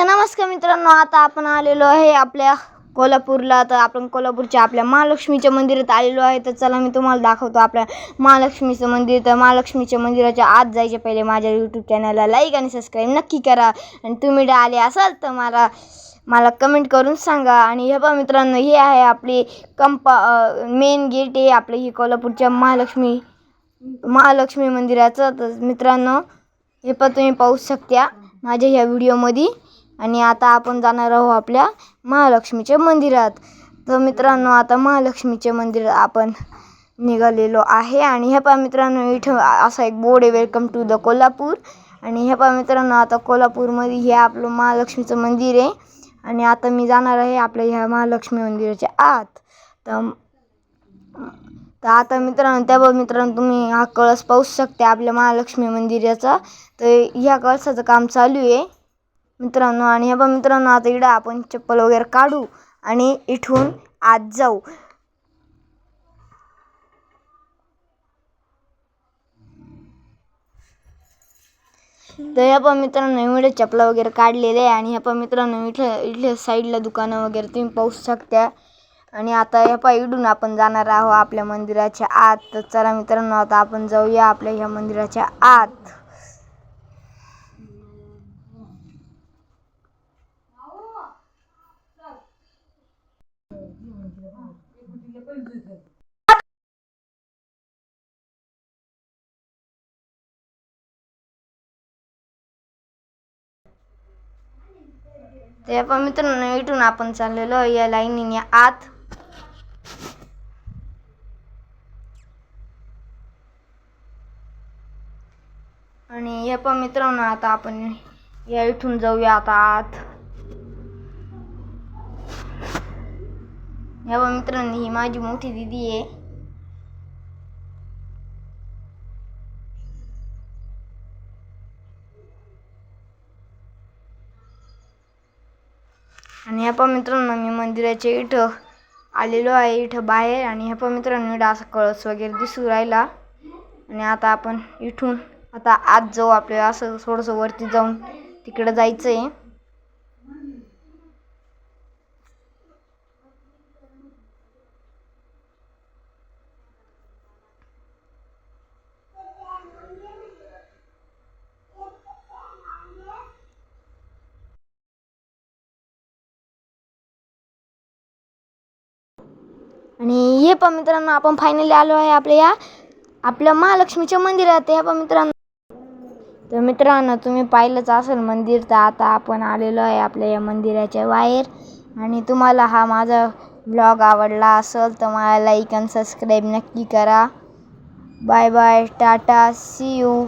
तर नमस्कार मित्रांनो, आता आपण आलेलो आहे आपल्या कोल्हापूरला. तर आपण कोल्हापूरच्या आपल्या महालक्ष्मीच्या मंदिरात आलेलो आहे. तर चला मी तुम्हाला दाखवतो आपल्या महालक्ष्मीचं मंदिर. तर महालक्ष्मीच्या मंदिराच्या आत जायचे पहिले माझ्या यूट्यूब चॅनलला लाईक आणि सबस्क्राईब नक्की करा. आणि तुम्ही आले असाल तर मला कमेंट करून सांगा. आणि हे बघा मित्रांनो, हे आहे आपली मेन गेट आहे आपलं ही कोल्हापूरच्या महालक्ष्मी मंदिराचं. तर मित्रांनो, हे पण तुम्ही पाहू शकता माझ्या ह्या व्हिडिओमध्ये. आणि आता आपण जाणार आहोत आपल्या महालक्ष्मीच्या मंदिरात. तर मित्रांनो, आता महालक्ष्मीच्या मंदिरात आपण निघालेलो आहे. आणि हे पहा मित्रांनो, इथं असा एक बोर्ड आहे, वेलकम टू द कोल्हापूर. आणि हे पहा मित्रांनो, आता कोल्हापूरमध्ये हे आपलं महालक्ष्मीचं मंदिर आहे. आणि आता मी जाणार आहे आपल्या ह्या महालक्ष्मी मंदिराच्या आत. तर आता मित्रांनो तुम्ही हा कळस पाहू शकता आपल्या महालक्ष्मी मंदिराचा. तर ह्या कळसाचं काम चालू आहे मित्रांनो. आणि हे बघा मित्रांनो, आता इकडं आपण चप्पल वगैरे काढू आणि इथून आत जाऊ. तर ह्या पण मित्रांनो, एवढे चपला वगैरे काढलेले आहे. आणि ह्या पण मित्रांनो, इथल्या साईडला दुकानं वगैरे तुम्ही पाहू शकता. आणि आता ह्या पा इडून आपण जाणार आहोत आपल्या मंदिराच्या आत. तर चला मित्रांनो, आता आपण जाऊया आपल्या ह्या मंदिराच्या आत. तर पण मित्रांनो, इथून आपण चाललेलो या लाईनीने आत. आणि हे पण मित्रांनो, आता आपण या इथून जाऊया आता आत. या पण मित्रांनो, ही माझी मोठी दीदी आहे. आणि ह्या पण मित्रांनो, मी मंदिराच्या इथं आलेलो आहे, इथं बाहेर. आणि ह्या पण मित्रांनो, इथं असा कळस वगैरे दिसू राहिला. आणि आता आपण इथून आता आत जाऊ. आपल्याला असं थोडंसं वरती जाऊन तिकडं जायचं आहे. आणि हे पण मित्रांनो, आपण फायनली आलो आहे आपल्या महालक्ष्मीच्या मंदिरात. हे पण मित्रांनो, तुम्ही पाहिलंच असेल मंदिर. तर आता आपण आलेलो आहे आपल्या या मंदिराच्या बाहेर. आणि तुम्हाला हा माझा ब्लॉग आवडला असेल तर मला लाईक आणि सबस्क्राईब नक्की करा. Bye bye, tata, see you.